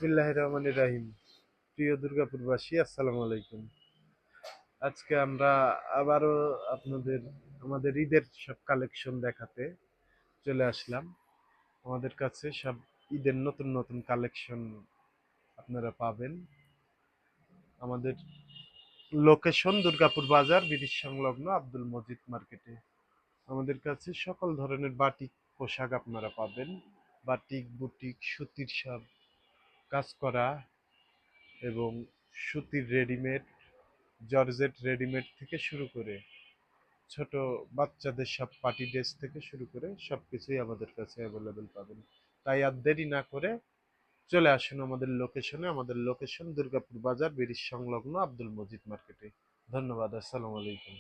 বিসমিল্লাহির রহমানির রহিম। প্রিয় দুর্গাপুরবাসী, আসসালামু আলাইকুম। আজকে আমরা আবারও আপনাদের আমাদের ঈদের সব কালেকশন দেখাতে চলে আসলাম। আমাদের কাছে সব ঈদের নতুন নতুন কালেকশন আপনারা পাবেন। আমাদের লোকেশন দুর্গাপুর বাজার, ব্রিটিশ সংলগ্ন আব্দুল মজিদ মার্কেটে। আমাদের কাছে সকল ধরনের বাটিক পোশাক আপনারা পাবেন। বাটিক, বুটিক, সুতির সব কাজ করা এবং সুতির রেডিমেড, জর্জেট রেডিমেড থেকে শুরু করে ছোট বাচ্চাদের সব পার্টি ড্রেস থেকে শুরু করে সবকিছুই আমাদের কাছে অ্যাভেলেবেল পাবেন। তাই আর দেরি না করে চলে আসুন আমাদের লোকেশনে। আমাদের লোকেশন দুর্গাপুর বাজার, ব্রিটিশ সংলগ্ন আব্দুল মজিদ মার্কেটে। ধন্যবাদ। আসসালামু আলাইকুম।